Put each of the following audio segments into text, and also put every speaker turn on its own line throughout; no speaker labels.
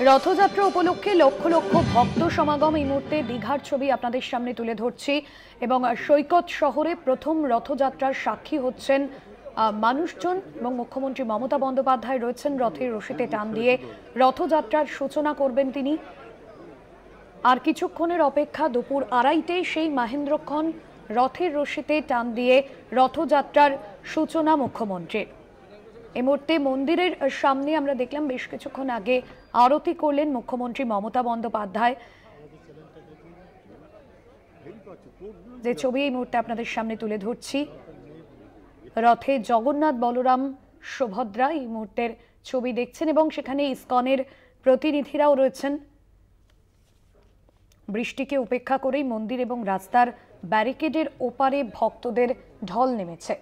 রথযাত্রা উপলক্ষে লক্ষ লক্ষ ভক্ত সমাগম এই মুহূর্তে দীঘার ছবি আপনাদের সামনে তুলে ধরছি এবং সৈকত শহরে প্রথম রথযাত্রার সাক্ষী হচ্ছেন মানুষজন এবং মুখ্যমন্ত্রী মমতা বন্দ্যোপাধ্যায় রয়েছেন রথের রশিতে টান দিয়ে রথযাত্রার সূচনা করবেন তিনি। আর কিছুক্ষণের অপেক্ষা দুপুর 2:30টায় সেই মহেন্দ্রক্ষণ রথের রশিতে টান দিয়ে রথযাত্রার সূচনা মুখ্যমন্ত্রীর। এই মুহূর্তে মন্দিরের সামনে আমরা দেখলাম বেশ কিছুক্ষণ আগে আরতি করলেন মুখ্যমন্ত্রী মমতা বন্দ্যোপাধ্যায়, যে ছবি এই মুহূর্তে আপনাদের সামনে তুলে ধরছি। রথে জগন্নাথ, বলরাম, সুভদ্রা এই মুহূর্তের ছবি দেখছেন এবং সেখানে ইসকনের প্রতিনিধিরাও রয়েছেন। বৃষ্টিকে উপেক্ষা করেই মন্দির এবং রাস্তার ব্যারিকেডের ওপারে ভক্তদের ঢল নেমেছে।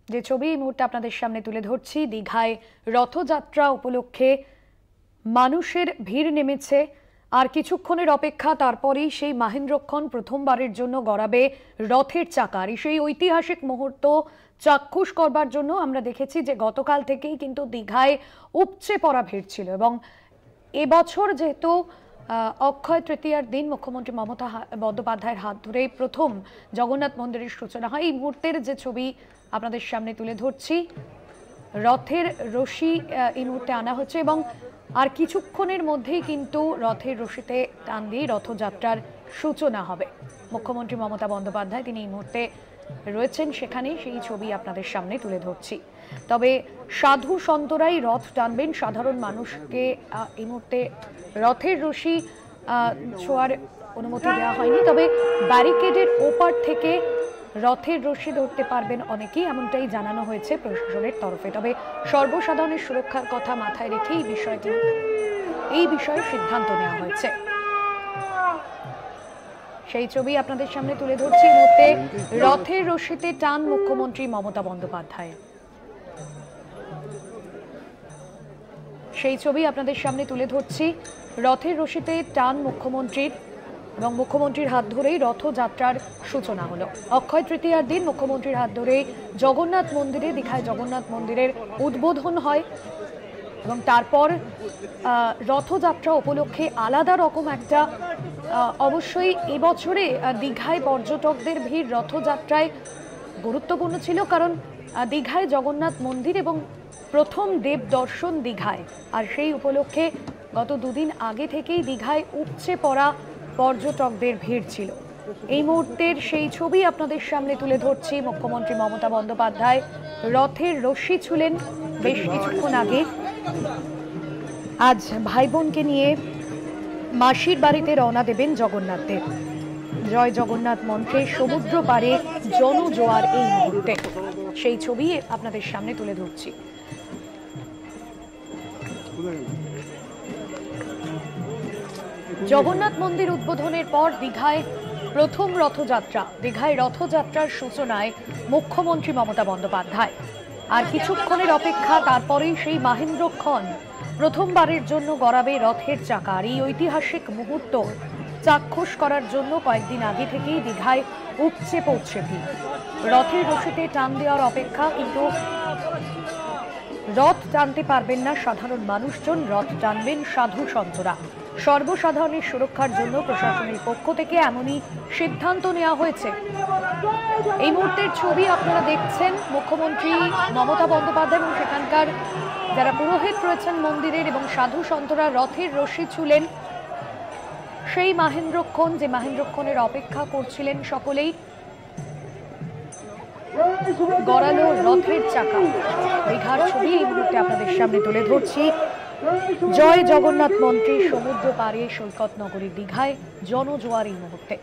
যে ছবি এই মুহূর্তে আপনাদের সামনে তুলে ধরছি, দীঘায় রথযাত্রা উপলক্ষে মানুষের ভিড় নেমেছে। আর কিছুক্ষণের অপেক্ষা, তারপরেই সেই মহেন্দ্রক্ষণ প্রথমবারের জন্য গড়াবে রথের চাকার। সেই ঐতিহাসিক মুহূর্ত চাক্ষুষ করবার জন্য আমরা দেখেছি যে গতকাল থেকেই কিন্তু দীঘায় উপচে পড়া ভিড় ছিল এবং এবছর যেহেতু অক্ষয় তৃতীয়ার দিন মুখ্যমন্ত্রী মমতা বন্দ্যোপাধ্যায়ের হাত ধরে প্রথম জগন্নাথ মন্দিরের সূচনা হয়। এই মুহূর্তের যে ছবি আপনাদের সামনে তুলে ধরছি, রথের রশি এই মুহূর্তে আনা হচ্ছে এবং আর কিছুক্ষণের মধ্যেই কিন্তু রথের রশিতে টান দিয়ে রথযাত্রার সূচনা হবে। মুখ্যমন্ত্রী মমতা বন্দ্যোপাধ্যায় তিনি এই মুহূর্তে রয়েছেন সেখানে, সেই ছবি আপনাদের সামনে তুলে ধরছি। তবে সাধু সন্তরাই রথ টানবেন, সাধারণ মানুষকে এই মুহূর্তে রথের রশি ছোঁয়ার অনুমতি দেওয়া হয়নি। তবে ব্যারিকেডের ওপার থেকে রথের রশি ধরতে পারবেন অনেকেই, এমনটাই জানানো হয়েছে প্রশাসনের তরফে। তবে সর্বসাধারণের সুরক্ষার কথা মাথায় রেখে এই বিষয়ে সিদ্ধান্ত নেওয়া হয়েছে। সেই ছবি আপনাদের সামনে তুলে ধরছি এই মুহূর্তে রথের রশিতে টান মুখ্যমন্ত্রী মমতা বন্দ্যোপাধ্যায়। সেই ছবি আপনাদের সামনে তুলে ধরছি, রথের রশিতে টান মুখ্যমন্ত্রীর এবং মুখ্যমন্ত্রীর হাত ধরেই রথযাত্রার সূচনা হলো। অক্ষয় তৃতীয়ার দিন মুখ্যমন্ত্রীর হাত ধরে জগন্নাথ মন্দিরে, দীঘায় জগন্নাথ মন্দিরের উদ্বোধন হয় এবং তারপর রথযাত্রা উপলক্ষে আলাদা রকম একটা অবশ্যই এবছরে দীঘায় পর্যটকদের ভিড় রথযাত্রায় গুরুত্বপূর্ণ ছিল, কারণ দীঘায় জগন্নাথ মন্দির এবং প্রথম দেব দর্শন দীঘায়। আর সেই উপলক্ষে গত দুদিন আগে থেকেই দীঘায় উপচে পড়া পর্যটকদের ভিড় ছিল। এই মুহূর্তের সেই ছবি আপনাদের সামনে তুলে ধরছি। মুখ্যমন্ত্রী মমতা বন্দ্যোপাধ্যায় রথের রশি ছুলেন বেশ কিছুক্ষণ আগে। আজ ভাই বোনকে নিয়ে মাসির বাড়িতে রওনা দেবেন জগন্নাথ দেব। জয় জগন্নাথ মন্ত্রে সমুদ্র পারে জনজোয়ার এই মুহূর্তে, সেই ছবি আপনাদের সামনে তুলে ধরছি। জগন্নাথ মন্দির উদ্বোধনের পর দীঘায় প্রথম রথযাত্রা, দীঘায় রথযাত্রার সূচনায় মুখ্যমন্ত্রী মমতা বন্দ্যোপাধ্যায়। আর কিছুক্ষণের অপেক্ষা, তারপরেই সেই মহেন্দ্রক্ষণ প্রথমবারের জন্য গড়াবে রথের চাকা। এই ঐতিহাসিক মুহূর্ত চাক্ষুষ করার জন্য কয়েকদিন আগে থেকেই দীঘায় উপচে পড়ছে ভিড়। রথের রশিতে টান দেওয়ার অপেক্ষা, কিন্তু রথ টানতে পারবেন না সাধারণ মানুষজন, রথ টানবেন সাধু সন্তরা। সর্বসাধারণের সুরক্ষার জন্য প্রশাসনের পক্ষ থেকে এমনই সিদ্ধান্ত নেওয়া হয়েছে। এই মুহূর্তের ছবি আপনারা দেখছেন, মুখ্যমন্ত্রী মমতা বন্দ্যোপাধ্যায় এবং সেখানকার যারা পুরোহিত রয়েছেন মন্দিরের এবং সাধু সন্তরা রথের রশি ছুলেন। সেই মহেন্দ্রক্ষণ, যে মহেন্দ্রক্ষণের অপেক্ষা করছিলেন সকলেই, গড়ালো রথের চাকা। দীঘার ছবি এই মুহূর্তে আপনাদের সামনে তুলে ধরছি। জয় জগন্নাথ মন্ত্রী সমুদ্র পারে সৈকত নগরী দীঘায় জনজোয়ার এই মুহূর্তে।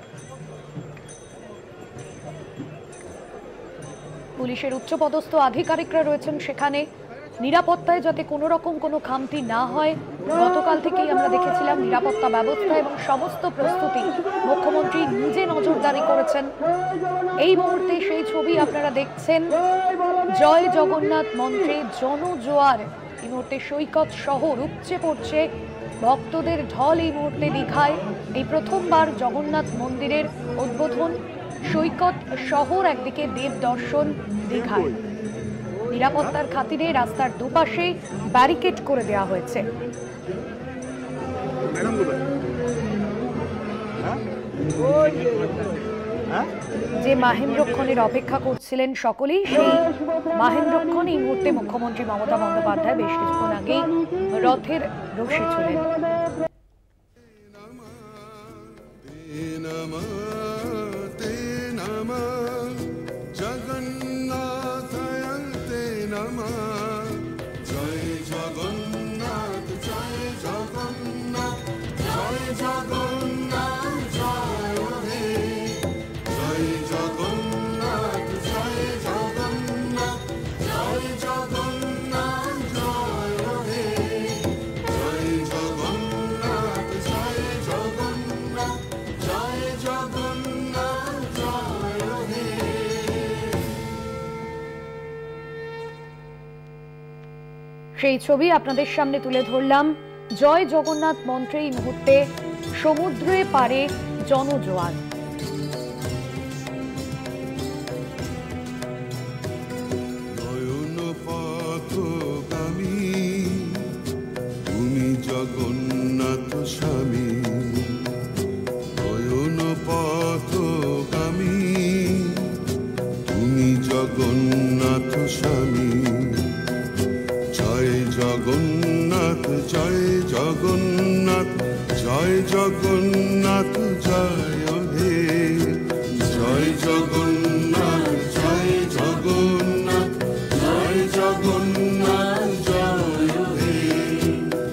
পুলিশের উচ্চপদস্থ আধিকারিকরা রয়েছেন সেখানে, নিরাপত্তায় যাতে কোনো রকম কোনো খামতি না হয়, গতকাল থেকেই আমরা দেখেছিলাম নিরাপত্তা ব্যবস্থা এবং সমস্ত প্রস্তুতি মুখ্যমন্ত্রী নিজে নজরদারি করেছেন। এই মুহূর্তে সেই ছবি আপনারা দেখছেন, জয় জগন্নাথ মন্ত্রে জনজোয়ার। এই মুহূর্তে সৈকত শহর উপচে পড়ছে ভক্তদের ঢল এই মুহূর্তে দীঘায়। এই প্রথমবার জগন্নাথ মন্দিরের উদ্বোধন, সৈকত শহর একদিকে, দেব দর্শন দীঘায়। নিরাপত্তার খাতিরে রাস্তার দুপাশে ব্যারিকেড করে দেওয়া হয়েছে। যে মাহেন্দ্রক্ষণের অপেক্ষা করছিলেন সকলেই, সেই মাহেন্দ্রক্ষণ এই মুহূর্তে মুখ্যমন্ত্রী মমতা বন্দ্যোপাধ্যায় বেশ কিছুক্ষণ আগেই রথের রশি ছিলেন। সেই ছবি আপনাদের সামনে তুলে ধরলাম। জয় জগন্নাথ মন্ত্রে এই মুহূর্তে সমুদ্রে পারে জনজোয়ার।
তুমি জগন্নাথ স্বামী, নয়ন পথগামী, তুমি জগন্নাথ স্বামী। জয় জগন্নাথ, জয় জগন্নাথ, জয় জগন্নাথ, জয় হে। জয় জগন্নাথ, জয় জগন্নাথ, জয় জগন্নাথ, জয় হে।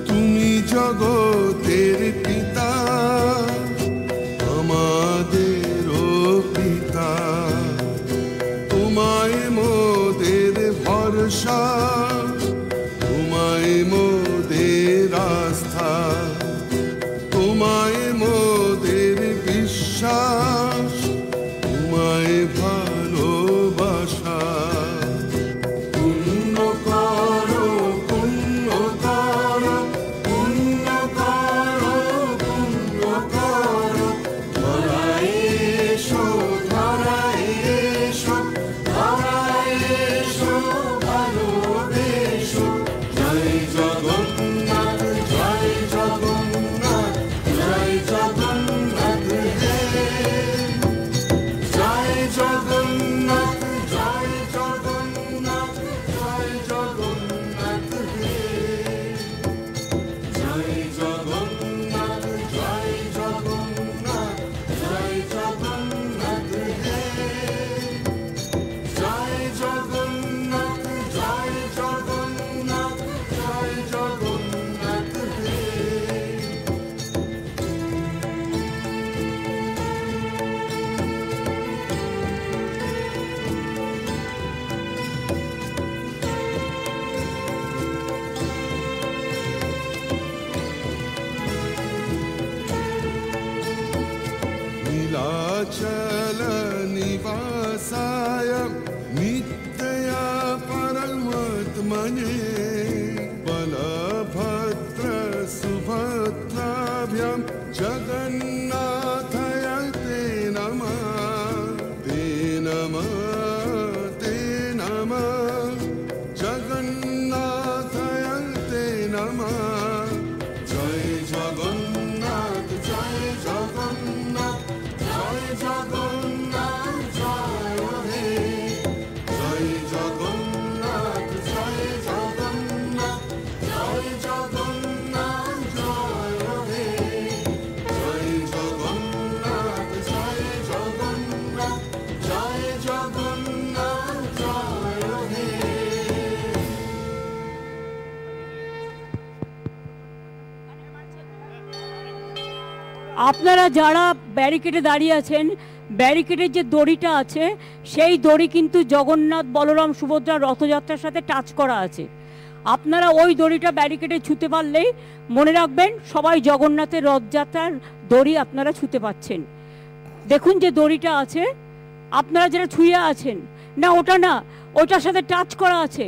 তুমি জগতের পিতা, আমাদেরও পিতা, তোমায় মোদের ভরসা, তোমায় মোদের আস্থা, তোমায় মোদের বিশ্বাস, তোমায় ভালোবাসা। পুণ্য করো, পুণ্য করো, পুণ্য করো, পুণ্য করো, ধরায় এসো, ধরায় এসো, ধরায় এসো, ভালোবেসো। জয় জগন্নাথ, জয় জগন্নাথ, জয় জগন্নাথ হে। জয় জগন্নাথ, জয় জগন্নাথ, জয় জগন্নাথ হে। জয় জগন্নাথ, জয় জগন্নাথ, জয় জগন্নাথ হে। জয় জগন্নাথ, জয় জগন্নাথ, জয় জগন্নাথ হে। नीलाचल निवासाय नित्या परमात्मने बलभद्र सुभद्राभ्यां जगन्नाथाय ते नमः, ते नमः, ते नमः। जगन्नाथाय ते नमः। जय जगन्नाथ, जय जगन्नाथ, जय जगन्नाथ, जय हे। जय जगन्नाथ, जय जगन्नाथ, जय जगन्नाथ, जय हे। जय जगन्नाथ, जय जगन्नाथ, जय जगन्नाथ, जय हे।
আপনারা যারা ব্যারিকেডে দাঁড়িয়ে আছেন, ব্যারিকেডের যে দড়িটা আছে সেই দড়ি কিন্তু জগন্নাথ বলরাম সুভদ্রা রথযাত্রার সাথে টাচ করা আছে। আপনারা ওই দড়িটা ব্যারিকেডে ছুঁতে পারলেই মনে রাখবেন সবাই জগন্নাথের রথযাত্রার দড়ি আপনারা ছুঁতে পাচ্ছেন। দেখুন যে দড়িটা আছে, আপনারা যারা ছুঁয়ে আছেন, না ওটা না, ওটার সাথে টাচ করা আছে।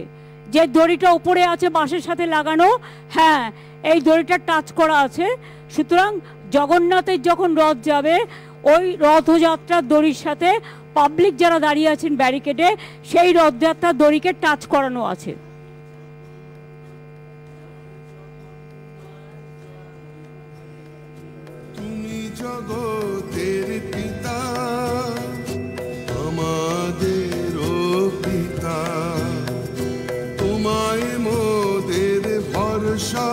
যে দড়িটা উপরে আছে বাঁশের সাথে লাগানো, হ্যাঁ এই দড়িটা টাচ করা আছে। সুতরাং জগন্নাথের যখন রথ যাবে ওই রথযাত্রার দড়ির সাথে পাবলিক যারা দাঁড়িয়ে আছেন ব্যারিকেডে সেই রথযাত্রার দড়িকে টাচ করানো আছে।
তুমি জগতের পিতা, আমাদেরও পিতা, তোমায় মোদের ভরসা।